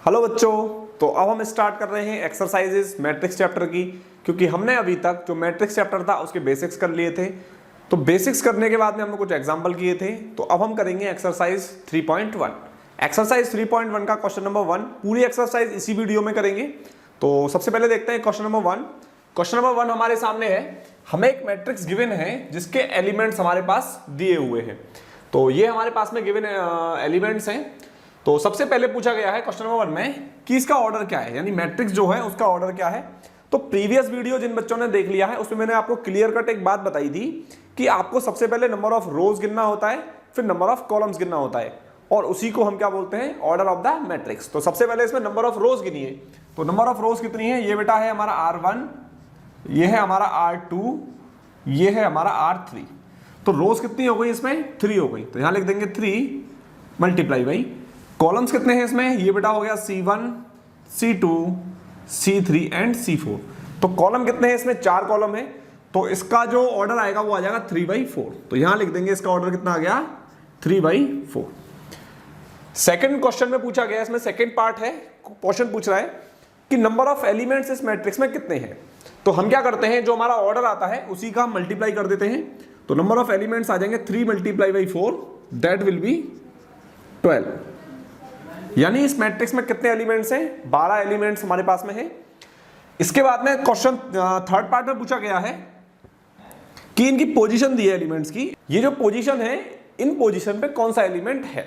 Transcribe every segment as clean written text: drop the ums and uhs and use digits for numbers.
Hello बच्चों, तो अब हम स्टार्ट कर रहे हैं एक्सरसाइजेस मैट्रिक्स चैप्टर की, क्योंकि हमने अभी तक जो मैट्रिक्स चैप्टर था उसके बेसिक्स कर लिए थे। तो बेसिक्स करने के बाद में हमने कुछ एग्जांपल किए थे। तो अब हम करेंगे एक्सरसाइज 3.1। एक्सरसाइज 3.1 का क्वेश्चन नंबर 1 पूरी एक्सरसाइज इसी वीडियो में करेंगे। तो सबसे पहले देखते हैं क्वेश्चन नंबर 1। क्वेश्चन नंबर 1 हमारे सामने है। हमें एक मैट्रिक्स गिवन है जिसके एलिमेंट्स हमारे पास दिए हुए हैं। तो ये हमारे पास में गिवन एलिमेंट्स हैं। तो सबसे पहले पूछा गया है क्वेश्चन नंबर 1 में कि इसका ऑर्डर क्या है, यानी मैट्रिक्स जो है उसका ऑर्डर क्या है। तो प्रीवियस वीडियो जिन बच्चों ने देख लिया है उसमें मैंने आपको क्लियर कट एक बात बताई थी कि आपको सबसे पहले नंबर ऑफ रोज गिनना होता है, फिर नंबर ऑफ कॉलम्स गिनना होता है, और उसी को हम क्या बोलते हैं, ऑर्डर ऑफ द मैट्रिक्स। तो सबसे पहले इसमें नंबर ऑफ रोज गिनिए। तो नंबर ऑफ रोज कितनी है, ये बेटा है हमारा R1, ये है हमारा R2, ये है हमारा R3। तो रोज कितनी हो गई, इसमें 3 हो गई। तो यहां लिख देंगे 3 मल्टीप्लाई बाई कॉलम्स कितने हैं इसमें, ये बेटा हो गया C1, C2, C3 and C4। तो कॉलम कितने हैं इसमें, 4 कॉलम है। तो इसका जो ऑर्डर आएगा वो आ जाएगा 3/4। तो यहां लिख देंगे इसका ऑर्डर कितना आ गया, 3/4। सेकंड क्वेश्चन में पूछा गया, इसमें सेकंड पार्ट है, क्वेश्चन पूछ रहा है कि नंबर ऑफ एलिमेंट्स इस मैट्रिक्स में कितने हैं। तो हम क्या करते हैं, जो हमारा ऑर्डर आता है उसी का हम मल्टीप्लाई कर देते हैं। तो नंबर ऑफ एलिमेंट्स आ जाएंगे 3 × 4, दैट विल बी 12। यानी इस मैट्रिक्स में कितने एलिमेंट्स हैं, 12 एलिमेंट्स हमारे पास में हैं। इसके बाद में क्वेश्चन थर्ड पार्ट में पूछा गया है कि इनकी पोजीशन दी है एलिमेंट्स की। ये जो पोजीशन है, इन पोजीशन पे कौन सा एलिमेंट है।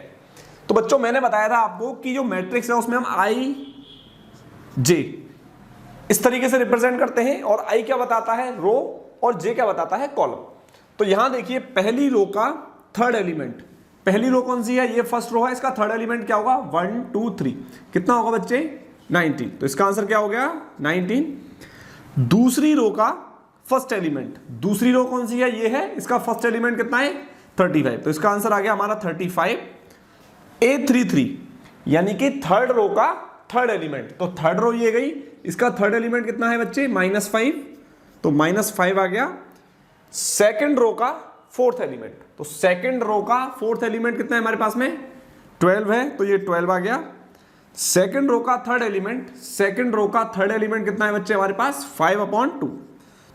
तो बच्चों मैंने बताया था आपको कि जो मैट्रिक्स है उसमें हम आई जे इस तरीके से रिप्रेजेंट करते हैं, और आई क्या बताता है, रो, और जे क्या बताता है, कॉलम। तो यहां देखिए पहली रो का थर्ड एलिमेंट, पहली रो कौन सी है, ये फर्स्ट रो है, इसका थर्ड एलिमेंट क्या होगा, 1 2 3। कितना होगा बच्चे, 19। तो इसका आंसर क्या हो गया, 19। दूसरी रो का फर्स्ट एलिमेंट, दूसरी रो कौन सी है, ये है, इसका फर्स्ट एलिमेंट कितना है, 35। तो इसका आंसर आ गया हमारा 35। A33 यानी कि थर्ड रो का थर्ड एलिमेंट। तो थर्ड रो ये गई, इसका थर्ड एलिमेंट कितना है बच्चे, -5। तो -5 आ गया। सेकंड रो का फोर्थ एलिमेंट, तो सेकंड रो का फोर्थ एलिमेंट कितना है हमारे पास में, 12 है। तो ये 12 आ गया। सेकंड रो का थर्ड एलिमेंट, सेकंड रो का थर्ड एलिमेंट कितना है बच्चे हमारे पास, 5/2।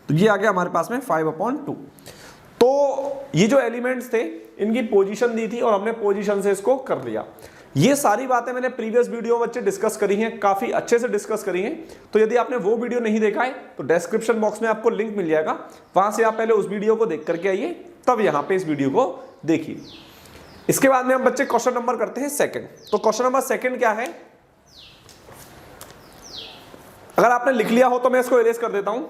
तो ये आ गया हमारे पास में 5/2। तो ये जो एलिमेंट्स थे इनकी पोजीशन दी थी और हमने पोजीशन से इसको कर लिया। ये सारी बातें मैंने प्रीवियस वीडियो में बच्चे डिस्कस करी हैं, काफी अच्छे से डिस्कस करी हैं। तो यदि आपने वो वीडियो नहीं देखा है तो डिस्क्रिप्शन बॉक्स में आपको लिंक मिल जाएगा, वहां से आप पहले उस वीडियो को देख करके आइए, तब यहां पे इस वीडियो को देखिए। इसके बाद में हम बच्चे क्वेश्चन नंबर करते हैं सेकंड। तो क्वेश्चन नंबर सेकंड क्या है, अगर आपने लिख लिया हो तो मैं इसको इरेज कर देता हूं,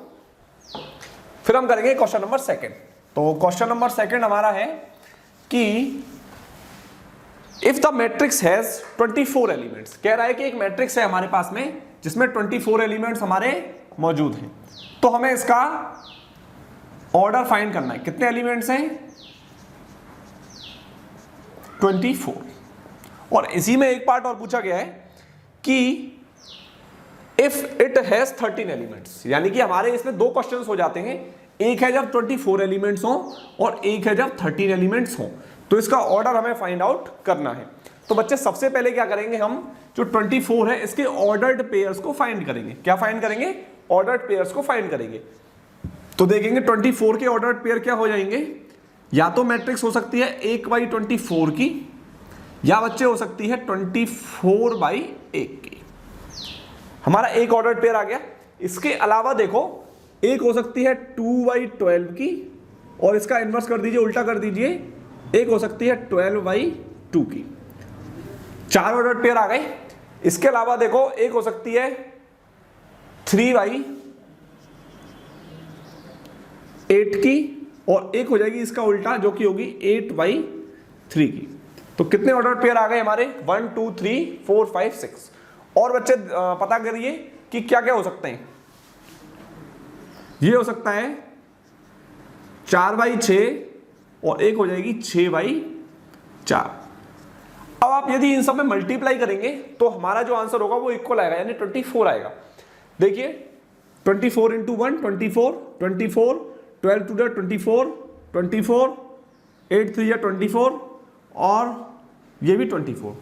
फिर हम करेंगे क्वेश्चन नंबर सेकंड। तो क्वेश्चन नंबर सेकंड हमारा है कि if the matrix has 24 elements. कह रहा है कि एक मैट्रिक्स है हमारे पास में जिसमें 24 एलिमेंट्स हमारे मौजूद हैं। तो हमें इसका ऑर्डर फाइंड करना है। कितने एलिमेंट्स हैं, 24। और इसी में एक पार्ट और पूछा गया है कि इफ इट हैज 13 एलिमेंट्स। यानी कि हमारे इसमें 2 क्वेश्चंस हो जाते हैं, एक है जब 24 एलिमेंट्स हो और एक है जब 13 एलिमेंट्स हो। तो इसका ऑर्डर हमें फाइंड आउट करना है। तो बच्चे सबसे पहले क्या करेंगे, हम जो 24 है इसके ऑर्डर्ड पेयर्स को फाइंड करेंगे। क्या फाइंड करेंगे, ऑर्डर्ड पेयर्स को फाइंड करेंगे। तो देखेंगे 24 के ऑर्डर्ड पेयर क्या हो जाएंगे, या तो मैट्रिक्स हो सकती है 1/24 की, या बच्चे हो सकती है 24/1 की। हमारा एक ऑर्डर्ड पेयर आ गया। इसके अलावा देखो एक हो सकती है 2/12 की, और इसका इन्वर्स कर दीजिए, उल्टा कर दीजिए, एक हो सकती है 12/2 की। 4 ऑर्डर्ड पेयर आ गए। इसके अलावा देखो एक हो सकती है 3/8 की, और एक हो जाएगी इसका उल्टा जो कि होगी 8/3 की। तो कितने ऑर्डर्ड पेयर आ गए हमारे, 1 2 3 4 5 6। और बच्चे पता करिए कि क्या क्या हो सकते हैं। ये हो सकता है 4/6, और एक हो जाएगी 6/4। अब आप यदि इन सब में मल्टीप्लाई करेंगे तो हमारा जो आंसर होगा वो इक्वल आएगा, यानी 24 आएगा। देखिए 24 × 1 24, 24, 12 × 2 24, 24, 8 × 3 = 24, और ये भी 24।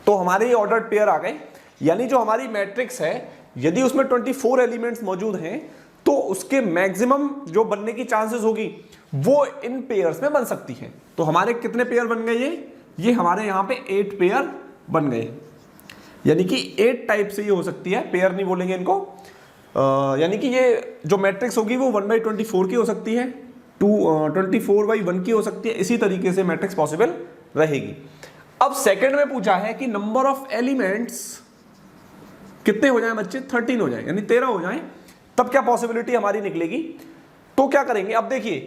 तो हमारे ये ऑर्डर्ड पेयर आ गए। यानी जो हमारी मैट्रिक्स है यदि उसमें 24 एलिमेंट्स मौजूद हैं तो उसके मैक्सिमम जो बनने की चांसेस होगी वो इन पेयर्स में बन सकती है। तो हमारे कितने पेयर बन गए? ये हमारे यहाँ पे 8 पेयर बन गए, यानी कि 8 टाइप से ये हो सकती है, पेयर नहीं बोलेंगे इनको। यानी कि ये जो मैट्रिक्स होगी वो 1/24 की हो सकती है, 24/1 की हो सकती है, इसी तरीके से मैट्रिक्स पॉसिबल रहेगी। अब सेकंड में पूछा है कि नंबर ऑफ एलिमेंट्स कितने हो जाएं बच्चे? 13 हो जाए, यानी 13 हो जाएं, तब क्या पॉसिबिलिटी हमारी निकलेगी? तो क्या करेंगे? अब देखिए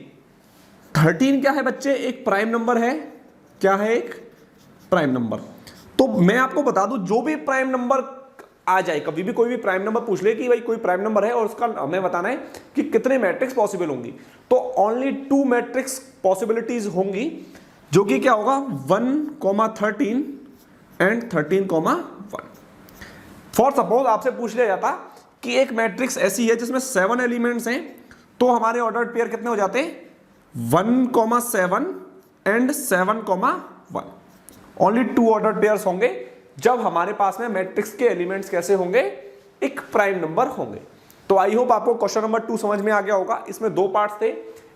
13 क्या है बच्चे? एक प्राइम नंबर है। क्या है? एक प्राइम नंबर। तो मैं आपको बता दूं, जो भी प्राइम नंबर आ जाए, कभी भी कोई भी प्राइम नंबर पूछ ले कि भाई कोई प्राइम नंबर है और उसका हमें बताना है कि कितने मैट्रिक्स पॉसिबल होंगी, तो ओनली 2 मैट्रिक्स पॉसिबिलिटीज होंगी, जो कि क्या होगा? 1,13 एंड 13,1। फॉर सपोज आपसे पूछ लिया जाता कि एक मैट्रिक्स ऐसी है जिसमें 7 एलिमेंट्स हैं, तो हमारे ऑर्डर्ड पेयर कितने हो जाते हैं? 1,7 एंड 7,1। ओनली 2 ऑर्डर्ड पेयर्स होंगे जब हमारे पास में मैट्रिक्स के एलिमेंट्स कैसे होंगे? एक प्राइम नंबर होंगे। तो आई होप आपको क्वेश्चन नंबर 2 समझ में आ गया होगा। इसमें 2 पार्ट्स थे,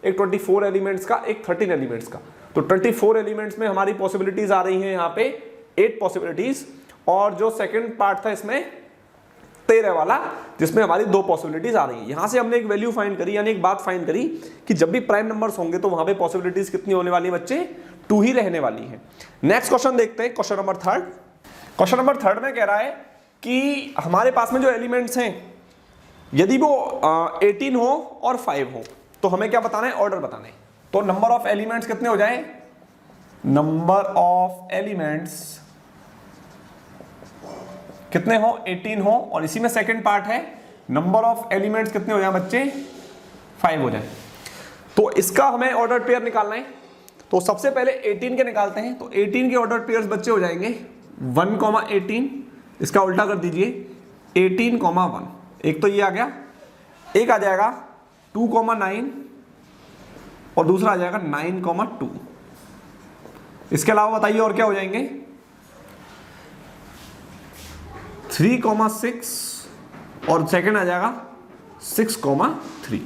एक 24 एलिमेंट्स का, एक 13 एलिमेंट्स का। तो 24 एलिमेंट्स में हमारी पॉसिबिलिटीज आ रही हैं यहाँ पे 8 पॉसिबिलिटीज, और जो सेकंड पार्ट था इसमें 13 वाला, जिसमें हमारी 2 पॉसिबिलिटीज आ रही है। यहां से हमने एक वैल्यू फाइंड करी, यानी एक बात फाइंड करी कि जब भी प्राइम नंबर्स होंगे तो वहां पे पॉसिबिलिटीज कितनी होने वाली है बच्चे? 2 ही रहने वाली है। नेक्स्ट क्वेश्चन देखते हैं, क्वेश्चन नंबर 3। क्वेश्चन नंबर 3 में कह रहा है कि हमारे पास में जो एलिमेंट्स हैं यदि वो 18 हो और 5 हो, तो हमें क्या बताना है? ऑर्डर बताना है। तो नंबर ऑफ एलिमेंट्स कितने हो जाए? नंबर ऑफ एलिमेंट्स कितने हो? 18 हो, और इसी में सेकंड पार्ट है नंबर ऑफ एलिमेंट्स कितने हो जाए बच्चे? 5 हो जाए। तो इसका हमें ऑर्डर पेयर निकालना है। तो सबसे पहले 18 के निकालते हैं। तो 18 के ऑर्डर पेयर्स बच्चे हो जाएंगे 1,18, इसका उल्टा कर दीजिए 18,1। एक तो ये आ गया, एक आ जाएगा 2,9 और दूसरा आ जाएगा 9,2। इसके अलावा बताइए और क्या हो जाएंगे? 3,6 और सेकंड आ जाएगा 6,3।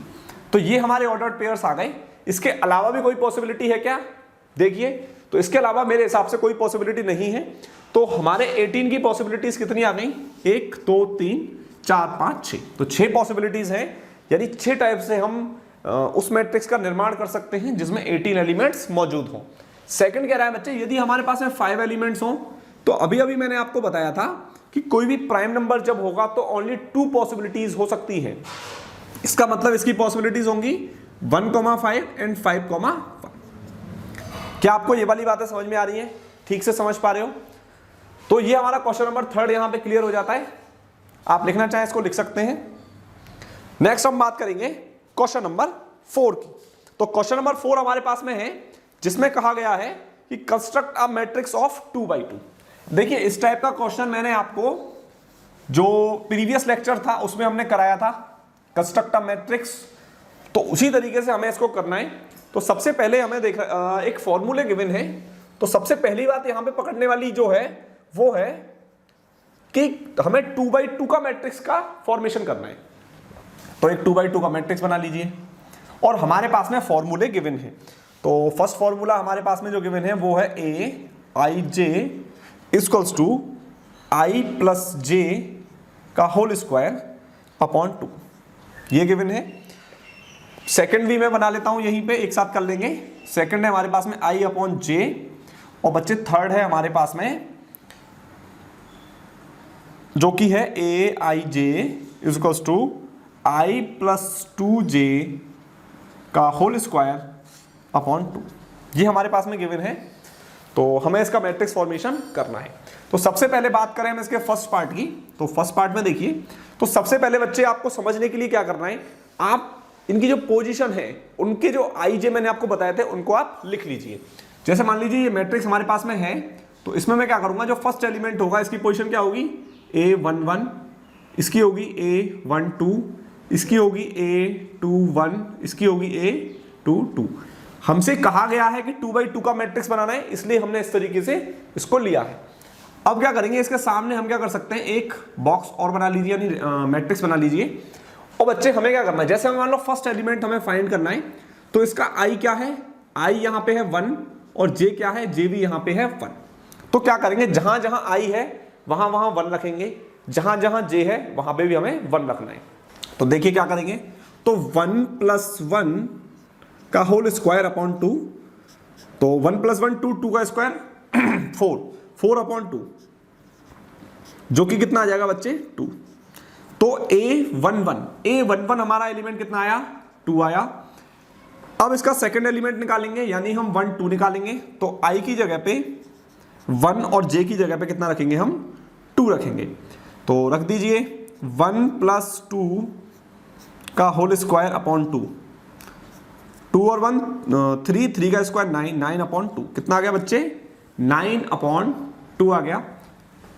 तो ये हमारे ऑर्डर्ड पेयर्स आ गए। इसके अलावा भी कोई पॉसिबिलिटी है क्या? देखिए, तो इसके अलावा मेरे हिसाब से कोई पॉसिबिलिटी नहीं है। तो हमारे 18 की पॉसिबिलिटीज कितनी आ गई? 1, 2, 3, 4, 5, 6। तो 6 पॉसिबिलिटीज हैं, यानी 6 टाइप से हम उस मैट्रिक्स का निर्माण कर सकते हैं जिसमें 18 एलिमेंट्स मौजूद हों। सेकंड कह रहा है बच्चे, यदि हमारे पास में 5 एलिमेंट्स हों, तो अभी अभी मैंने आपको बताया था कि कोई भी प्राइम नंबर जब होगा तो ओनली 2 पॉसिबिलिटीज हो सकती है। इसका मतलब इसकी पॉसिबिलिटीज होंगी 1,5 एंड 5,1। क्या आपको ये वाली बातें समझ में आ रही है? ठीक से समझ पा रहे हो? तो ये हमारा क्वेश्चन नंबर 3 यहां पे क्लियर हो जाता है। आप लिखना चाहें इसको लिख सकते हैं। नेक्स्ट हम बात करेंगे क्वेश्चन नंबर 4 की। तो क्वेश्चन नंबर 4 हमारे पास में है, जिसमें कहा गया है कि construct a matrix of 2x2। देखिए, इस टाइप का क्वेश्चन मैंने आपको जो प्रीवियस लेक्चर था उसमें हमने कराया था, कंस्ट्रक्ट अ मैट्रिक्स। तो उसी तरीके से हमें इसको करना है। तो सबसे पहले हमें देख एक फॉर्मूले गिवन है। तो सबसे पहली बात यहां पे पकड़ने वाली जो है वो है कि हमें 2x2 का मैट्रिक्स का फॉर्मेशन करना है। तो एक 2x2 का मैट्रिक्स बना लीजिए, और हमारे पास में फॉर्मूले गिवन है। तो फर्स्ट फॉर्मूला हमारे पास में जो गिवन है वो है aij equals to i plus j का होल स्क्वायर अपॉन 2, ये गिवन है। सेकंड भी मैं बना लेता हूं, यहीं पे एक साथ कर लेंगे। सेकंड है हमारे पास में i अपॉन j, और बच्चे थर्ड है हमारे पास में जो कि है aij equals to i plus 2j का होल स्क्वायर अपॉन 2, ये हमारे पास में गिवन है। तो हमें इसका मैट्रिक्स फॉर्मेशन करना है। तो सबसे पहले बात करें हम इसके फर्स्ट पार्ट की। तो फर्स्ट पार्ट में देखिए, तो सबसे पहले बच्चे आपको समझने के लिए क्या करना है, आप इनकी जो पोजीशन है, उनके जो आई जे मैंने आपको बताए थे उनको आप लिख लीजिए। जैसे मान लीजिए ये मैट्रिक्स हमारे पास में है, तो इसमें मैं क्या करूंगा, जो फर्स्ट एलिमेंट होगा इसकी पोजीशन क्या होगी? a11, इसकी होगी a12, इसकी होगी a21, इसकी होगी a22। हमसे कहा गया है कि 2x2 का मैट्रिक्स बनाना है, इसलिए हमने इस तरीके से इसको लिया है। अब क्या करेंगे, इसके सामने हम क्या कर सकते हैं, एक बॉक्स और बना लीजिए, यानी मैट्रिक्स बना लीजिए। और बच्चे हमें क्या करना है, जैसे हम मान लो फर्स्ट एलिमेंट हमें फाइंड करना है, तो इसका आई क्या है, आई यहाँ पे है 1 और जे क्या है, जे भी यहाँ पे है 1। तो क्या करेंगे, जहां जहां आई है वहां वहां 1 रखेंगे, जहां जहां जे है वहां पे भी हमें 1 रखना है। तो देखिए क्या करेंगे, तो 1 + 1 का होल स्क्वायर अपॉन 2, तो 1 + 1 2 का स्क्वायर 4/2, जो कि कितना आ जाएगा बच्चे 2। तो A11 हमारा एलिमेंट कितना आया, 2 आया। अब इसका सेकंड एलिमेंट निकालेंगे, यानी हम 1 2 निकालेंगे। तो I की जगह पे 1 और J की जगह पे कितना रखेंगे, हम 2 रखेंगे। तो रख दीजिए 1 + 2 का होल स्क्वायर अपॉन 2, 2 और 1 3 का स्क्वायर 9/2, कितना आ गया बच्चे 9/2 आ गया।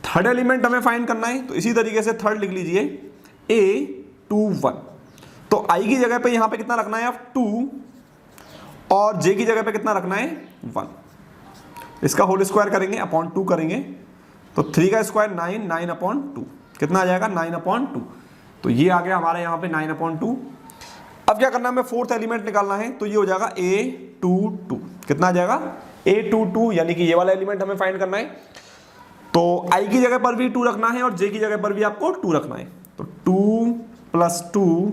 थर्ड एलिमेंट हमें फाइंड करना है, तो इसी तरीके से थर्ड लिख लीजिए A21। तो I की जगह पे यहां पे कितना रखना है आप 2 और J की जगह पे कितना रखना है 1। इसका होल स्क्वायर करेंगे अपॉन 2 करेंगे, तो 3 का स्क्वायर 9/2, कितना आ जाएगा 9/2। तो ये आ गया हमारे यहाँ पे 9/2। अब क्या करना है, हमें फोर्थ एलिमेंट निकालना है, तो ये हो जाएगा A22, कितना आ जाएगा A22, यानी कि ये वाला एलिमेंट हमें फाइंड करना है। तो I की जगह पर भी 2 रखना है और J की जगह पर भी आपको 2 रखना है। तो 2 + 2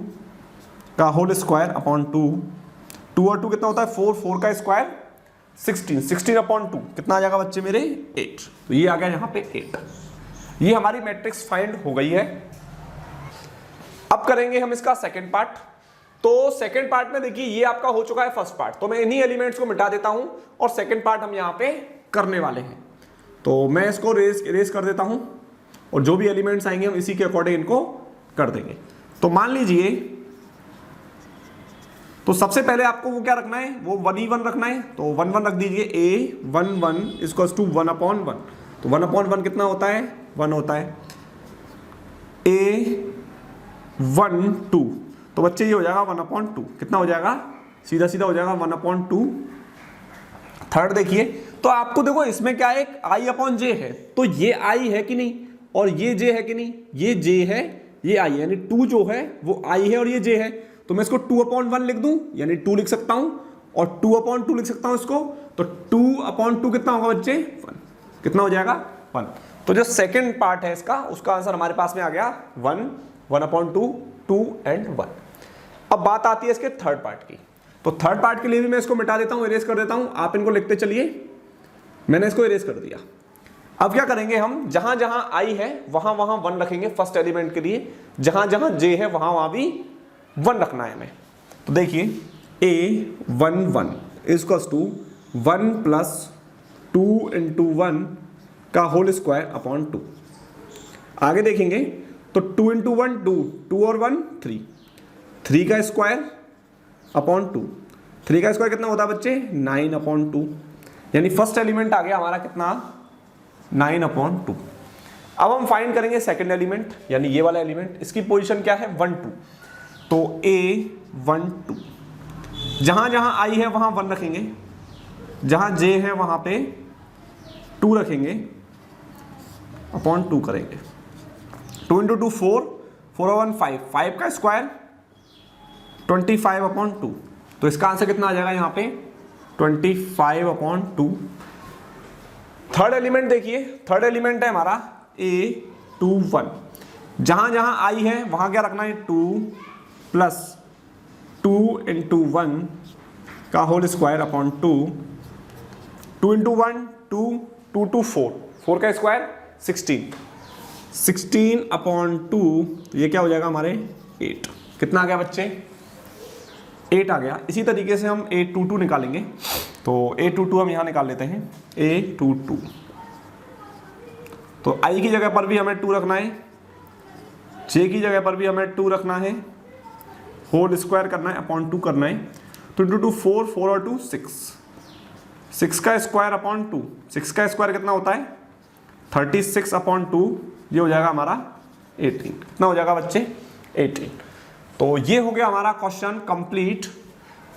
का होल स्क्वायर अपॉन 2, 2 और 2 कितना होता है 4 का स्क्वायर 16/2, कितना आ जाएगा बच्चे मेरे 8। तो ये आ गया यहाँ पे 8। ये हमारी मैट्रिक्स फाइंड हो गई है। अब करेंगे हम इसका सेकंड पार्ट। तो सेकंड पार्ट में देखिए ये आपका हो चुका है फर्स्ट पार्ट, तो मैं इन्हीं एलिमेंट्स को मिटा देता हूं और सेकंड पार्ट हम यहाँ पे करने वाले हैं। तो मैं इसको रेस कर देता हूं और जो भी एलिमेंट्स आएंगे हम इसी के अकॉर्डिंग इनको कर देंगे। तो मान लीजिए, तो सबसे पहले आपको वो क्या रखना है, वो 1 रखना है। तो 1 रख दीजिए, A11 = 1/1। तो 1/1 कितना होता है 1 होता है। A12, तो बच्चे ये हो जाएगा 1/2, कितना हो जाएगा सीधा सीधा हो जाएगा 1/2। थर्ड देखिए, तो आपको देखो इसमें क्या है, एक I/J है, तो ये I है कि नहीं और ये J है कि नहीं, ये J है ये I है, यानी 2 जो है वो I है और ये J है। तो मैं इसको 2/1 लिख दूं, यानी 2 लिख सकता हूं और 2/2 लिख सकता हूं इसको। तो 2/2 कितना होगा बच्चे 1, कितना हो जाएगा 1। तो जो सेकंड पार्ट है इसका, उसका आंसर हमारे पास में आ गया 1, 1/2, 2 और 1। अब बात आती है इसके थर्ड पार्ट की। तो थर्ड पार्ट के लिए भी मैं इसको मिटा देता हूं, इरेज कर देता हूं, आप इनको लिखते चलिए। मैंने इसको इरेज कर दिया। अब क्या करेंगे हम, जहां जहां I है वहां वहां 1 रखेंगे फर्स्ट एलिमेंट के लिए, जहां जहां J है वहां वहां भी 1 रखना है हमें। तो देखिए A11 = 1 + 2 × 1 का होल स्क्वायर अपॉन 2। आगे देखेंगे तो 2 × 1 2 और 1 3 का स्क्वायर अपॉन 2, 3 का स्क्वायर कितना होता है बच्चे 9/2, यानी फर्स्ट एलिमेंट आ गया हमारा कितना 9/2। अब हम फाइंड करेंगे सेकंड एलिमेंट, यानी ये वाला एलिमेंट, इसकी पोजीशन क्या है 1 2। तो A12, जहां जहां I है वहां 1 रखेंगे, जहां J है वहां पे 2 रखेंगे, अपॉन 2 करेंगे। 2 × 2 4, 4 और 1 5, 5 का स्क्वायर 25/2। तो इसका आंसर कितना आ जाएगा यहाँ पे 25/2। थर्ड एलिमेंट देखिए, थर्ड एलिमेंट है हमारा A21, जहां जहां I है वहां क्या रखना है 2 + 2 × 1 का होल स्क्वायर अपॉन 2, 2 × 1 2, 2 2 4, 4 का स्क्वायर 16/2। ये क्या हो जाएगा हमारे 8, कितना आ गया बच्चे 8 आ गया। इसी तरीके से हम A22 निकालेंगे। तो A22 हम यहां निकाल लेते हैं, A22। तो I की जगह पर भी हमें 2 रखना है, J की जगह पर भी हमें 2 रखना है, होल स्क्वायर करना है अपॉन 2 करना है। 2 × 2 4, 4 और 2 6, 6 का स्क्वायर अपॉन 2, 6 का स्क्वायर कितना होता है 36/2। ये हो जाएगा हमारा 18, कितना हो जाएगा बच्चे 18। तो ये हो गया हमारा क्वेश्चन कंप्लीट।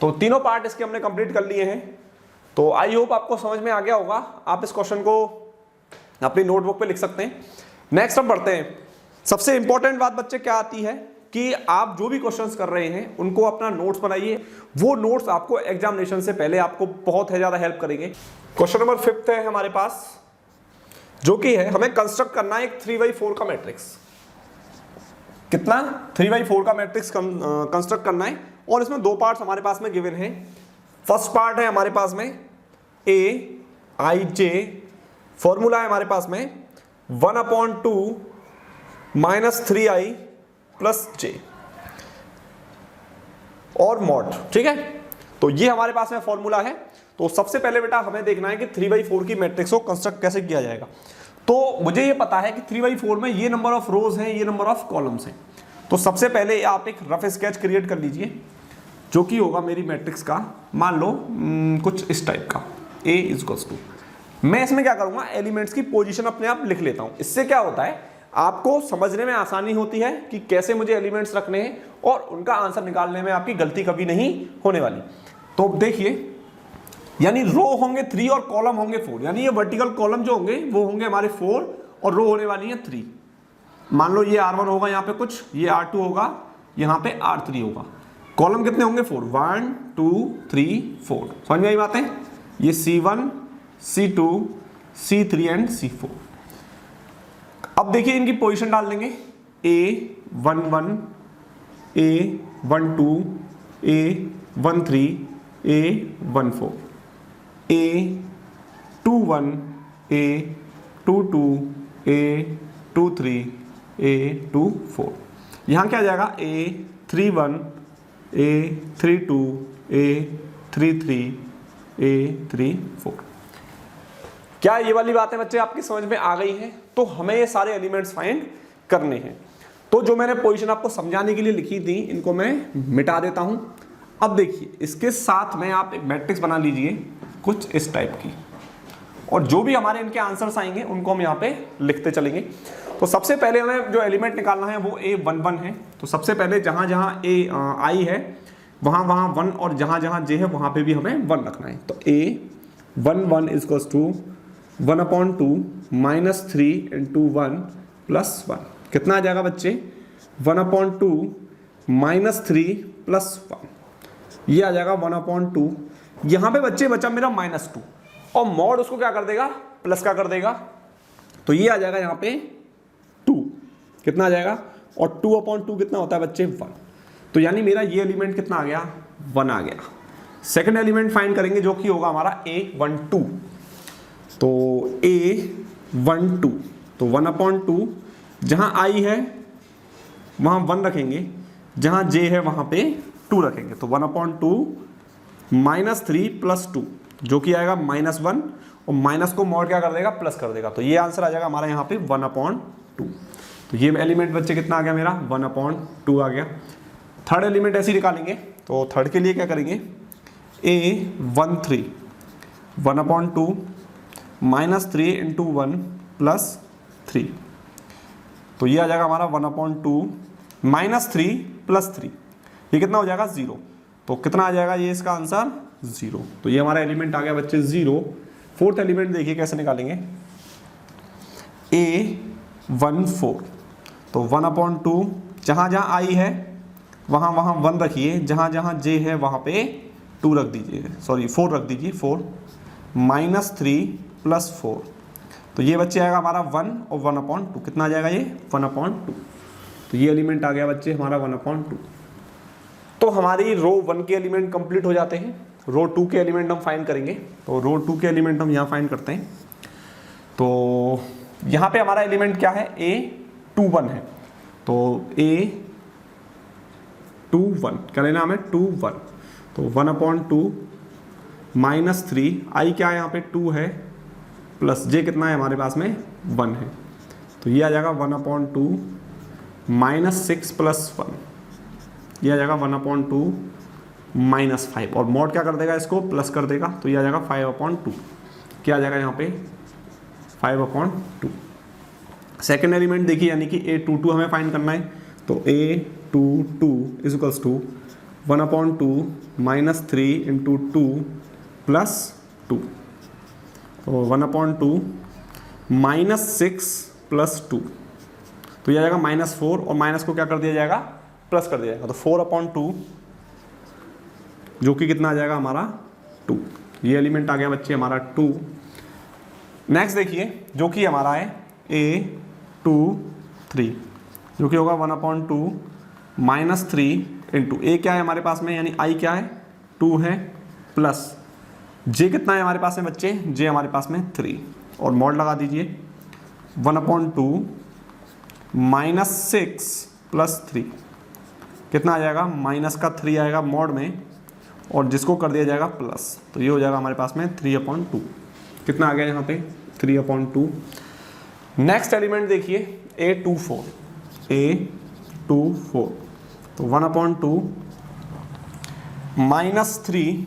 तो तीनों पार्ट इसके हमने कंप्लीट कर लिए हैं। तो आई होप आपको समझ में आ गया होगा। आप इस क्वेश्चन को अपनी नोटबुक पे लिख सकते हैं। नेक्स्ट हम बढ़ते हैं। सबसे इंपॉर्टेंट बात बच्चे क्या आती है कि आप जो भी क्वेश्चंस कर रहे हैं उनको अपना नोट्स बनाइए। वो नोट्स आपको एग्जामिनेशन से पहले आपको बहुत ज्यादा हेल्प करेंगे। क्वेश्चन नंबर 5 है हमारे पास, जो कि है हमें कंस्ट्रक्ट करना है एक 3/4 का मैट्रिक्स। कितना? 3/4 का मैट्रिक्स कंस्ट्रक्ट करना है और इसमें दो पार्ट्स हमारे पास में गिवन है। फर्स्ट पार्ट है हमारे पास में aij, फॉर्मूला है हमारे पास में 1/2 -3i + j और मॉड। ठीक है, तो ये हमारे पास में फॉर्मूला है। तो सबसे पहले बेटा हमें देखना है कि 3/4 की मैट्रिक्स को कंस्ट्रक्ट कैसे किया जाएगा। तो मुझे ये पता है कि 3/4 में ये नंबर ऑफ रोज हैं, ये नंबर ऑफ कॉलम्स हैं। तो सबसे पहले आप एक रफ स्केच क्रिएट कर लीजिए, जो कि होगा मेरी मैट्रिक्स का, मान लो कुछ इस टाइप का A = मैं इसमें क्या करूंगा, एलिमेंट्स की पोजीशन अपने आप लिख लेता हूं। इससे क्या होता है, आपको समझने में आसानी होती है कि कैसे मुझे एलिमेंट्स रखने हैं और उनका आंसर निकालने में आपकी गलती कभी नहीं होने वाली। तो देखिए, यानी रो होंगे 3 और कॉलम होंगे 4, यानी ये वर्टिकल कॉलम जो होंगे वो होंगे हमारे 4 और रो होने वाली है 3। मान लो ये R1 होगा, यहाँ पे कुछ, ये R2 होगा, यहाँ पे R3 होगा। कॉलम कितने होंगे? 4, 1 2 3 4। समझ में आई बात है? ये C1 C2 C3 and C4। अब देखिए इनकी पोजीशन डाल देंगे, A11 A12 A13 A14 A21 A22 A23 A24। यहाँ क्या आ जाएगा, A31 A32 A33 A34। क्या ये वाली बातें बच्चे आपकी समझ में आ गई हैं? तो हमें ये सारे एलिमेंट्स फाइंड करने हैं। तो जो मैंने पोजीशन आपको समझाने के लिए लिखी थी, इनको मैं मिटा देता हूं। अब देखिए, इसके साथ में आप एक मैट्रिक्स बना लीजिए कुछ इस टाइप की, और जो भी हमारे इनके आंसर्स आएंगे उनको हम यहाँ पे लिखते चलेंगे। तो सबसे पहले हमें जो एलिमेंट निकालना है वो A11 है। तो सबसे पहले जहाँ जहाँ I है वहाँ वहाँ 1 और जहाँ जहाँ J है वहाँ पे भी हमें 1 रखना है। तो A11 = 1/2 -3 × 1 + 1। कितना आ जाएगा बच्चे? 1/2 -3 + 1, ये आ जाएगा 1/2। यहाँ पे बच्चे बचा मेरा -2 और मॉड उसको क्या कर देगा, प्लस का कर देगा। तो ये आ जाएगा यहाँ पे 2। कितना आ जाएगा? और 2/2 कितना होता है बच्चे? 1। तो यानी मेरा ये एलिमेंट कितना आ गया? 1 आ गया। सेकंड एलिमेंट फाइंड करेंगे जो कि होगा हमारा A12। तो A12 तो 1/2, जहाँ I है वहाँ 1 रखेंगे, जहाँ J है वहाँ पे 2 रखेंगे। तो 1/2 -3 + 2, जो कि आएगा -1, और माइनस को मॉड क्या कर देगा? प्लस कर देगा। तो ये आंसर आ जाएगा हमारा यहाँ पे 1/2। तो ये एलिमेंट बच्चे कितना आ गया मेरा? 1/2 आ गया। थर्ड एलिमेंट ऐसे ही निकालेंगे। तो थर्ड के लिए क्या करेंगे? A13 1/2 -3 × 1 + 3। तो ये आ जाएगा हमारा 1/2 -3 + 3, ये कितना हो जाएगा? 0। तो कितना आ जाएगा ये इसका आंसर? 0। तो ये हमारा एलिमेंट आ गया बच्चे 0। फोर्थ एलिमेंट देखिए कैसे निकालेंगे। A14 तो 1/2, जहाँ जहाँ I है वहाँ वहाँ 1 रखिए, जहाँ जहाँ J है वहाँ पे 2 रख दीजिए, सॉरी 4 रख दीजिए, 4 -3 + 4। तो ये बच्चे आएगा हमारा 1 और 1/2। कितना आ जाएगा ये? 1/2। तो ये एलिमेंट आ गया बच्चे हमारा 1/2। तो हमारी रो 1 के एलिमेंट कंप्लीट हो जाते हैं। रो 2 के एलिमेंट हम फाइंड करेंगे। तो रो 2 के एलिमेंट हम यहाँ फाइंड करते हैं। तो यहाँ पे हमारा एलिमेंट क्या है? A21 है। तो A21 क्या लेना हमें? 21। तो 1/2 -3, I क्या है यहाँ पे? 2 है, प्लस J कितना है हमारे पास में? 1 है। तो ये आ जाएगा 1/2 -6 + 1, ये आ जाएगा 1/2 -5, और मॉड क्या कर देगा? इसको प्लस कर देगा। तो ये आ जाएगा 5/2। क्या आ जाएगा यहाँ पे? 5/2। सेकेंड एलिमेंट देखिए, यानी कि A22 हमें फाइंड करना है। तो A22 = 1/2 -3 × 2 + 2। तो 1/2 -6 + 2, तो ये आ जाएगा -4 और माइनस को क्या कर दिया जाएगा, प्लस कर दिया जाएगा। तो 4/2 जो कि कितना आ जाएगा हमारा 2, ये एलिमेंट आ गया बच्चे हमारा 2। नेक्स्ट देखिए जो कि हमारा है A2 3, जो कि होगा 1/2 -3 इंटू ए क्या है हमारे पास में, यानी आई क्या है 2 है, प्लस जे कितना है हमारे पास में बच्चे, जे हमारे पास में 3, और मॉड लगा दीजिए 1/2 -6 + 3 कितना आ जाएगा, माइनस का 3 आएगा मॉड में, और जिसको कर दिया जाएगा प्लस, तो ये हो जाएगा हमारे पास में 3/2। कितना आ गया यहाँ पे 3/2। नेक्स्ट एलिमेंट देखिए A24, तो 1/2 -3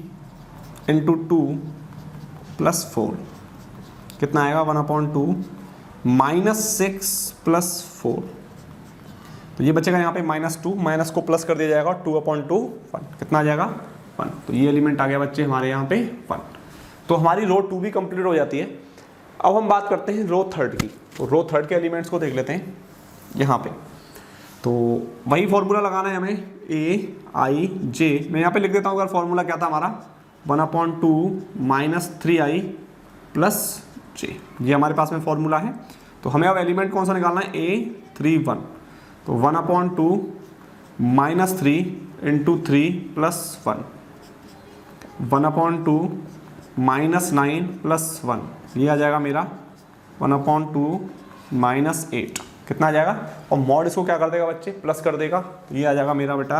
इंटू 2 + 4 कितना आएगा 1/2 -6 + 4, तो ये बचेगा यहाँ पे -2, माइनस को प्लस कर दिया जाएगा 2/2 1, कितना आ जाएगा 1, तो ये एलिमेंट आ गया बच्चे हमारे यहाँ पे 1। तो हमारी रो 2 भी कंप्लीट हो जाती है। अब हम बात करते हैं रो 3 की, तो रो 3 के एलिमेंट्स को देख लेते हैं यहाँ पे। तो वही फॉर्मूला लगाना है हमें AIJ, मैं यहाँ पे लिख देता हूँ अगर फॉर्मूला क्या था हमारा 1/2 -3i + j, ये हमारे पास में फॉर्मूला है। तो हमें अब एलिमेंट कौन सा निकालना है A31, तो 1/2 -3 इंटू 3 + 1, 1/2 -9 + 1, ये आ जाएगा मेरा 1/2 -8, कितना आ जाएगा, और मॉड इसको क्या कर देगा बच्चे, प्लस कर देगा, तो ये आ जाएगा मेरा बेटा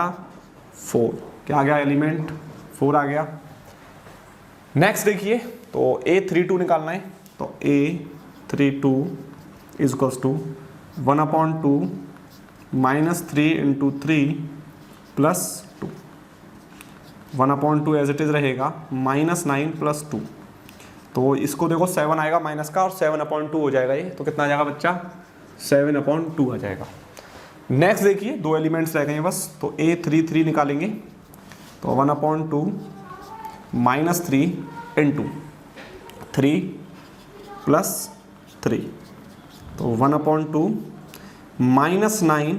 4, क्या आ गया एलिमेंट 4 आ गया। नेक्स्ट देखिए तो A32 निकालना है, तो A32 = 1/2 -3 into 3 + 2, 1/2 as it is रहेगा -9 + 2, तो इसको देखो 7 आएगा माइनस का, और 7/2 हो जाएगा ये, तो कितना आ जाएगा बच्चा 7/2 आ जाएगा। नेक्स्ट देखिए 2 एलिमेंट्स रह गए हैं बस, तो A33 निकालेंगे, तो 1/2 -3 इंटू 3 + 3, तो 1/2 -9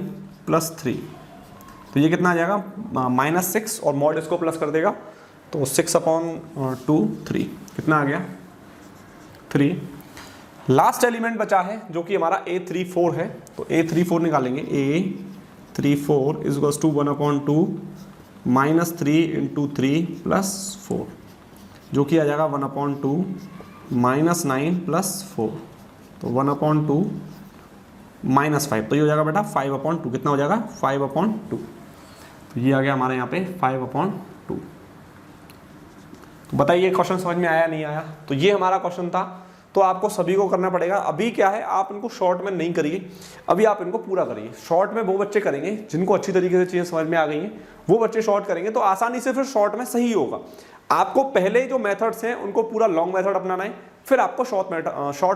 + 3, तो ये कितना आ जाएगा -6, और मॉड इसको प्लस कर देगा, तो 6/2 3, कितना आ गया 3। लास्ट एलिमेंट बचा है जो कि हमारा A34 है, तो A34 निकालेंगे, A34 = 1/2 -3 इंटू 3 + 4, जो कि आ जाएगा 1/2 -9 + 4, तो 1/2 -5, तो ये हो जाएगा बेटा 5/2, कितना हो जाएगा 5/2, तो ये आ गया हमारे यहाँ पे 5/2। तो बताइए क्वेश्चन समझ में आया नहीं आया, तो ये हमारा क्वेश्चन था। तो आपको सभी को करना पड़ेगा। अभी क्या है, आप इनको शॉर्ट में नहीं करिए, अभी आप इनको पूरा करिए। शॉर्ट में वो बच्चे करेंगे जिनको अच्छी तरीके से चीज़ें समझ में आ गई हैं, वो बच्चे शॉर्ट करेंगे तो आसानी से फिर शॉर्ट में सही होगा। आपको पहले जो मेथड्स हैं उनको पूरा लॉन्ग मेथड अपनाना है, फिर आपको शॉर्ट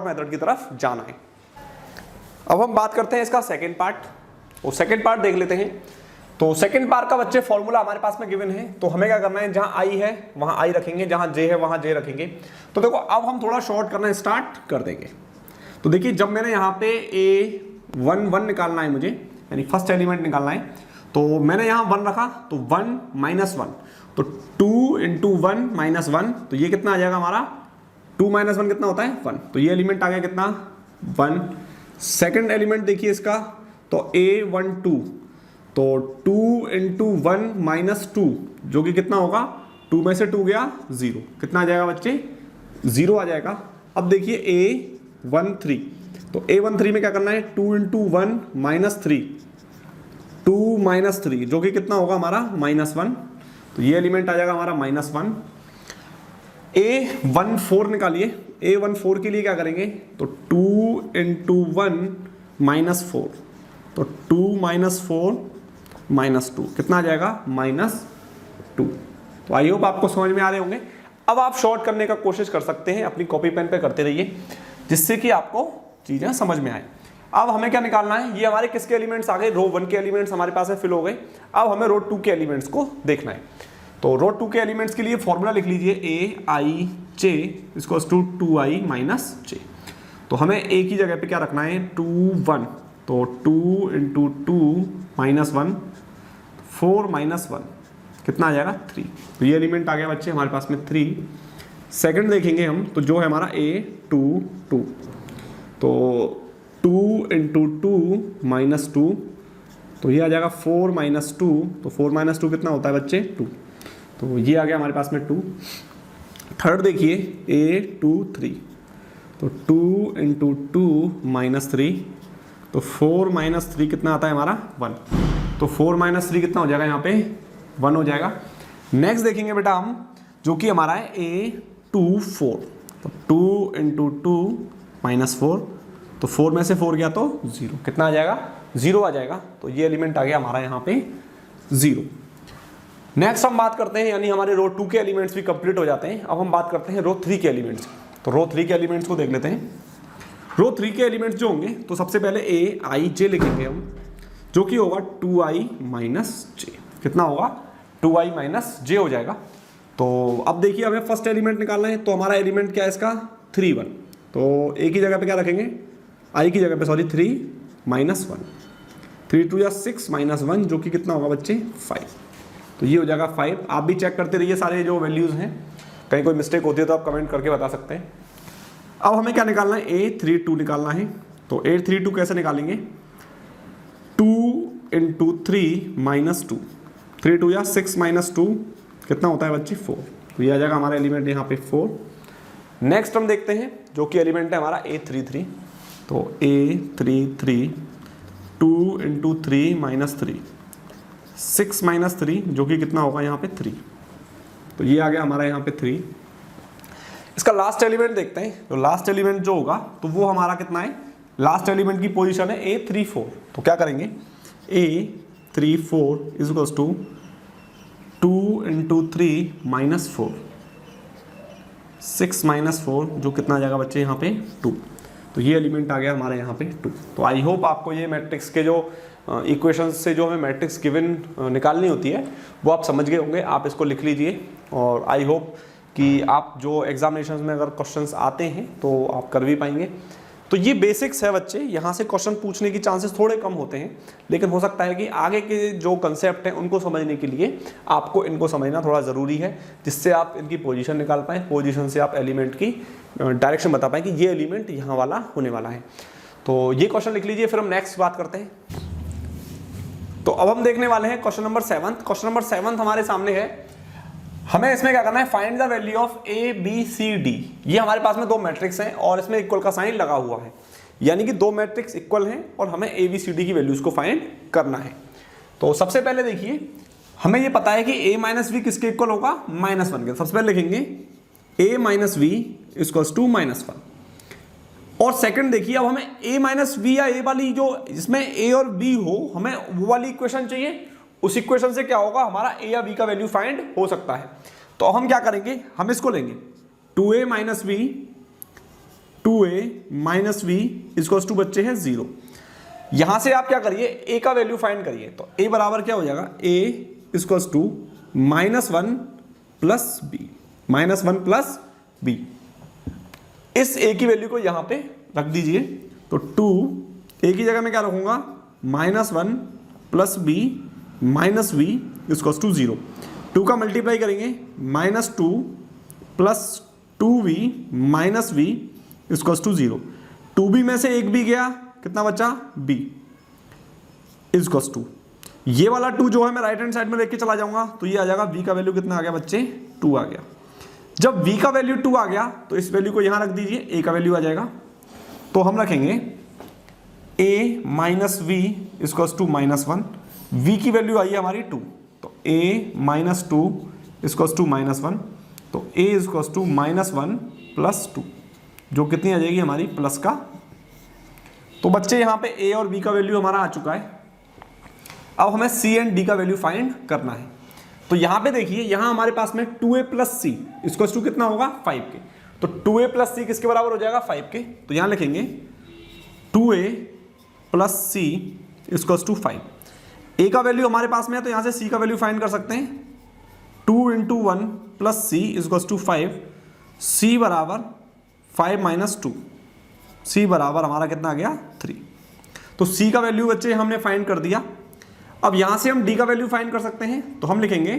मेथड की तरफ जाना है। अब हम बात करते हैं इसका सेकेंड पार्ट, वो सेकेंड पार्ट देख लेते हैं। तो सेकंड पार्ट का बच्चे फॉर्मूला हमारे पास में गिवन है, तो हमें क्या करना है, जहां आई है वहां आई रखेंगे, जहां जे है वहां जे रखेंगे। तो देखो अब हम थोड़ा शॉर्ट करना स्टार्ट कर देंगे। तो देखिए जब मैंने यहाँ पे A11 निकालना है मुझे, यानी फर्स्ट एलिमेंट निकालना है, तो मैंने यहाँ 1 रखा, तो 1 - 1, तो 2 × 1 - 1, तो ये कितना आ जाएगा हमारा 2 - 1 कितना होता है 1, तो ये एलिमेंट आ गया कितना 1। सेकेंड एलिमेंट देखिए इसका, तो A12, तो 2 × 1 - 2, जो कि कितना होगा 2 में से 2 गया 0, कितना आ जाएगा बच्चे 0 आ जाएगा। अब देखिए A13, तो A13 में क्या करना है 2 × 1 - 3, 2 - 3, जो कि कितना होगा हमारा -1, तो ये एलिमेंट आ जाएगा हमारा -1। A14 निकालिए, A14 के लिए क्या करेंगे, तो 2 × 1 - 4, तो 2 - 4 - 2, कितना आ जाएगा -2। तो आई होप आपको समझ में आ रहे होंगे। अब आप शॉर्ट करने का कोशिश कर सकते हैं, अपनी कॉपी पेन पे करते रहिए, जिससे कि आपको चीज़ें समझ में आए। अब हमें क्या निकालना है, ये हमारे किसके एलिमेंट्स आ गए, रो 1 के एलिमेंट्स हमारे पास में फिल हो गए। अब हमें रो 2 के एलिमेंट्स को देखना है। तो रो 2 के एलिमेंट्स के लिए फॉर्मूला लिख लीजिए, AIJ = 2i - j। तो हमें ए की जगह पे क्या रखना है 2 1, तो 2 × 2 -1 4 -1 कितना आ जाएगा 3। तो ये एलिमेंट आ गया बच्चे हमारे पास में 3। सेकंड देखेंगे हम तो जो है हमारा a 2 2, तो 2 × 2 -2 तो ये आ जाएगा 4 -2, तो 4 -2 कितना होता है बच्चे 2, तो ये आ गया हमारे पास में 2। थर्ड देखिए a 2 3, तो 2 × 2 -3, तो 4 -3 कितना आता है हमारा 1, तो 4 -3 कितना हो जाएगा यहाँ पे 1 हो जाएगा। नेक्स्ट देखेंगे बेटा हम जो कि हमारा है a 2 4, तो 2 × 2 -4, तो 4 में से 4 गया तो 0, कितना आ जाएगा 0 आ जाएगा। तो ये एलिमेंट आ गया हमारा यहाँ पे 0। नेक्स्ट हम बात करते हैं यानी हमारे रो 2 के एलिमेंट्स भी कंप्लीट हो जाते हैं। अब हम बात करते हैं रो 3 के एलिमेंट्स की। तो रो 3 के एलिमेंट्स को देख लेते हैं। रो 3 के एलिमेंट्स जो होंगे तो सबसे पहले a i j लिखेंगे हम, जो कि होगा 2i - j, कितना होगा 2i - j हो जाएगा। तो अब देखिए हमें फर्स्ट एलिमेंट निकालना है, तो हमारा एलिमेंट क्या है इसका 3 1, तो a की जगह पे क्या रखेंगे i की जगह पे 3 -1, 3 2 या 6 -1 जो कि कितना होगा बच्चे 5, तो ये हो जाएगा 5। आप भी चेक करते रहिए सारे जो वैल्यूज़ हैं, कहीं कोई मिस्टेक होती है तो आप कमेंट करके बता सकते हैं। अब हमें क्या निकालना है a 3 2 निकालना है, तो a 3 2 कैसे निकालेंगे 2 × 3 -2, 3 2 या 6 -2 कितना होता है बच्चे 4, तो ये आ जाएगा हमारा एलिमेंट यहाँ पे 4। नेक्स्ट हम देखते हैं जो कि एलिमेंट है हमारा a 3 3, तो a 3 3 2 × 3 -3 6 -3 जो कि कितना होगा यहाँ पे 3, तो ये आ गया हमारा यहाँ पे 3। इसका लास्ट एलिमेंट देखते हैं, तो लास्ट एलिमेंट जो होगा तो वो हमारा कितना है, लास्ट एलिमेंट की पोजीशन है a 3 4, तो क्या करेंगे a 3 4 = 2 × 3 -4 6 -4 जो कितना आ जाएगा बच्चे यहाँ पे 2, तो ये एलिमेंट आ गया हमारे यहाँ पे 2। तो आई होप आपको ये मैट्रिक्स के जो इक्वेशंस से जो हमें मैट्रिक्स गिवन निकालनी होती है वो आप समझ गए होंगे। आप इसको लिख लीजिए और आई होप कि आप जो एग्जामिनेशंस में अगर क्वेश्चंस आते हैं तो आप कर भी पाएंगे। तो ये बेसिक्स है बच्चे, यहाँ से क्वेश्चन पूछने की चांसेस थोड़े कम होते हैं, लेकिन हो सकता है कि आगे के जो कंसेप्ट हैं उनको समझने के लिए आपको इनको समझना थोड़ा ज़रूरी है, जिससे आप इनकी पोजीशन निकाल पाएँ, पोजीशन से आप एलिमेंट की डायरेक्शन बता पाएँ कि ये एलिमेंट यहाँ वाला होने वाला है। तो ये क्वेश्चन लिख लीजिए, फिर हम नेक्स्ट बात करते हैं। तो अब हम देखने वाले हैं क्वेश्चन नंबर 7। क्वेश्चन नंबर 7 हमारे सामने है। हमें इसमें क्या करना है, find the value of a b c d। ये हमारे पास में दो मैट्रिक्स हैं और इसमें इक्वल का साइन लगा हुआ है, यानी कि दो मैट्रिक्स इक्वल हैं और हमें a b c d की वैल्यूज को फाइंड करना है। तो सबसे पहले देखिए हमें ये पता है कि a माइनस वी किसके इक्वल होगा -1 के। सबसे पहले लिखेंगे a minus v equals to -1। और सेकंड देखिए अब हमें a माइनस वी या a वाली जो जिसमें a और b हो, हमें वो वाली इक्वेशन चाहिए। उस इक्वेशन से क्या होगा, हमारा a या b का वैल्यू फाइंड हो सकता है। तो हम क्या करेंगे, हम इसको लेंगे 2a minus v equals to बच्चे हैं 0। यहां से आप क्या करिए a का वैल्यू फाइंड करिए। तो a बराबर क्या हो जाएगा, a equals to -1 plus b। इस a की वैल्यू को यहां पे रख दीजिए। तो 2 a की जगह में क्या रखूंगा -1 plus b minus v equals to 0। 2 का मल्टीप्लाई करेंगे -2 plus 2v minus v equals to 0। 2b में से एक b गया, कितना बचा b इक्वल्स टू, ये वाला 2 जो है मैं राइट हैंड साइड में लेके चला जाऊंगा, तो ये आ जाएगा v का वैल्यू कितना आ गया बच्चे 2 आ गया। जब v का वैल्यू 2 आ गया तो इस वैल्यू को यहां रख दीजिए, a का वैल्यू आ जाएगा। तो हम रखेंगे a minus v equals to -1, v की वैल्यू आई है हमारी 2, तो a माइनस 2 इक्वल्स टू -1, तो a इक्वल्स टू -1 प्लस 2 जो कितनी आ जाएगी हमारी प्लस का। तो बच्चे यहाँ पे a और b का वैल्यू हमारा आ चुका है। अब हमें c एंड d का वैल्यू फाइंड करना है। तो यहाँ पे देखिए, यहाँ हमारे पास में 2a plus c equals to कितना होगा 5 के। तो 2a प्लस c किसके बराबर हो जाएगा 5 के। तो यहाँ लिखेंगे 2a plus c equals to 5। a का वैल्यू हमारे पास में है तो यहाँ से c का वैल्यू फाइंड कर सकते हैं। 2 × 1 plus c equals to 5, c बराबर 5 - 2, c बराबर हमारा कितना आ गया 3। तो c का वैल्यू बच्चे हमने फाइंड कर दिया। अब यहां से हम d का वैल्यू फाइंड कर सकते हैं, तो हम लिखेंगे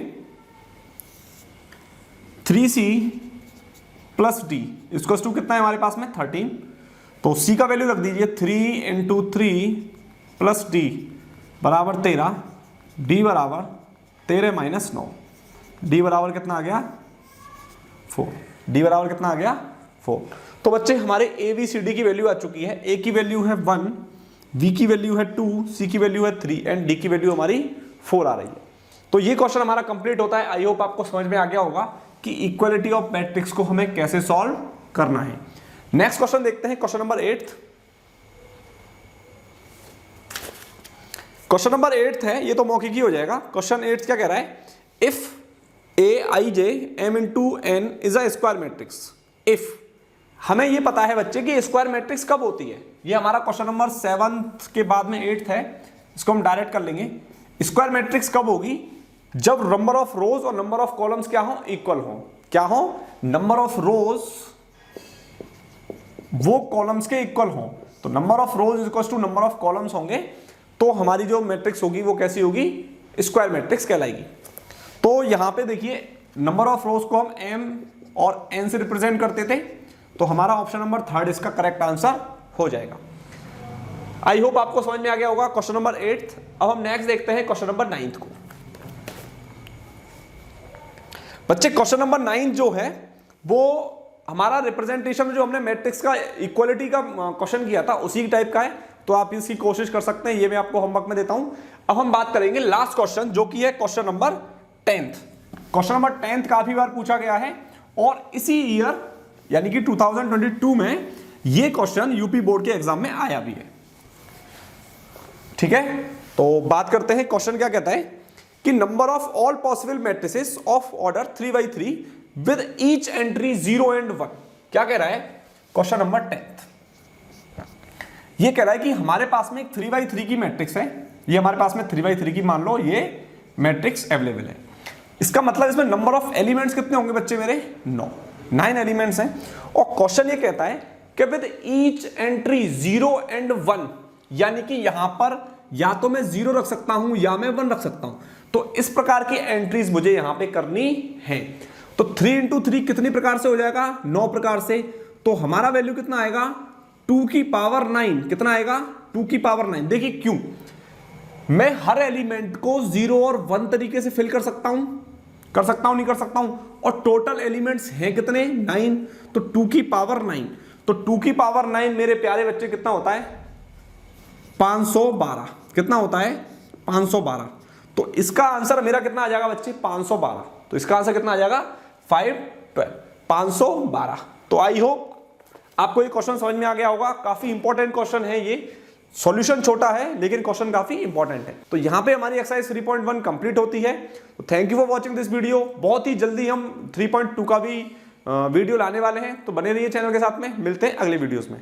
3c प्लस d इसको टू कितना है हमारे पास में 13। तो c का वैल्यू रख दीजिए 3 इंटू 3 प्लस d बराबर 13, d बराबर 13 माइनस 9, d बराबर कितना आ गया 4, d बराबर कितना आ गया 4। तो बच्चे हमारे a b c d की वैल्यू आ चुकी है। a की वैल्यू है 1, b की वैल्यू है 2, c की वैल्यू है 3 एंड d की वैल्यू हमारी 4 आ रही है। तो ये क्वेश्चन हमारा कंप्लीट होता है। आई होप आपको समझ में आ गया होगा कि इक्वालिटी ऑफ मैट्रिक्स को हमें कैसे सॉल्व करना है। नेक्स्ट क्वेश्चन देखते हैं, क्वेश्चन नंबर 8। क्वेश्चन नंबर 8 है, ये तो मौखिक ही हो जाएगा। क्वेश्चन 8 क्या कह रहा है, if aij m into n is a square matrix. If हमें ये पता है बच्चे कि स्क्वायर मैट्रिक्स कब होती है, ये हमारा क्वेश्चन नंबर 7 के बाद में 8 है, इसको हम डायरेक्ट कर लेंगे। स्क्वायर मैट्रिक्स कब होगी, जब नंबर ऑफ रोज और नंबर ऑफ कॉलम्स क्या हो, इक्वल हो। क्या हो, नंबर ऑफ रोज वो कॉलम्स के इक्वल हो। तो number of rows equal to number of columns होंगे, तो हमारी जो मैट्रिक्स होगी वो कैसी होगी, स्क्वायर मैट्रिक्स कहलाएगी। तो यहां पे देखिए नंबर ऑफ रोज को हम m और n से रिप्रेजेंट करते थे, तो हमारा ऑप्शन नंबर 3 इसका करेक्ट आंसर हो जाएगा। आई होप आपको समझ में आ गया होगा क्वेश्चन नंबर 8। अब हम नेक्स्ट देखते हैं क्वेश्चन नंबर 9 को। बच्चे क्वेश्चन नंबर 9 जो है वो हमारा रिप्रेजेंटेशन में जो हमने मैट्रिक्स का इक्वालिटी का क्वेश्चन किया था उसी टाइप का है, तो आप इसकी कोशिश कर सकते हैं। ये मैं आपको होमवर्क में देता हूं। अब हम बात करेंगे लास्ट क्वेश्चन जो कि है क्वेश्चन नंबर 10। क्वेश्चन नंबर 10 काफी बार पूछा गया है और इसी ईयर यानी कि 2022 में ये क्वेश्चन यूपी बोर्ड के एग्जाम में आया भी है। ठीक है, तो बात करते हैं क्वेश्चन क्या कहता है कि number of all possible matrices of order 3/3 with each entry 0 and 1। क्या कह रहा है क्वेश्चन नंबर 10, ये कह रहा है कि हमारे पास में एक 3/3 की मैट्रिक्स है। ये हमारे पास में 3/3 की मान लो ये मैट्रिक्स अवेलेबल है। इसका मतलब इसमें नंबर ऑफ एलिमेंट्स कितने होंगे बच्चे मेरे, 9 एलिमेंट्स हैं। और क्वेश्चन ये कहता है कि विद ईच एंट्री 0 एंड 1, यानी कि यहां पर या तो मैं 0 रख सकता हूं या मैं 1 रख सकता हूं। तो इस प्रकार की एंट्रीज मुझे यहां पे करनी है। तो 3 इंटू 3 कितनी प्रकार से हो जाएगा, 9 प्रकार से। तो हमारा वैल्यू कितना आएगा 2 की पावर 9। कितना आएगा 2 की पावर 9। देखिए क्यों, मैं हर एलिमेंट को 0 और 1 तरीके से फिल कर सकता हूं, नहीं कर सकता हूं। और टोटल एलिमेंट्स हैं कितने 9, तो 2 की पावर 9। तो 2 की पावर 9 मेरे प्यारे बच्चे कितना होता है 512। कितना होता है 512। तो इसका आंसर मेरा कितना आ जाएगा बच्चे 512। तो इसका आंसर कितना आ जाएगा 512, 512। तो आई होप आपको ये क्वेश्चन समझ में आ गया होगा। काफी इंपॉर्टेंट क्वेश्चन है ये, सॉल्यूशन छोटा है लेकिन क्वेश्चन काफी इंपॉर्टेंट है। तो यहां पे हमारी एक्सरसाइज 3.1 कंप्लीट होती है। तो thank you for watching this video. बहुत ही जल्दी हम 3.2 का भी वीडियो लाने वाले हैं, तो बने रहिए चैनल के साथ में। मिलते हैं अगले वीडियोस में।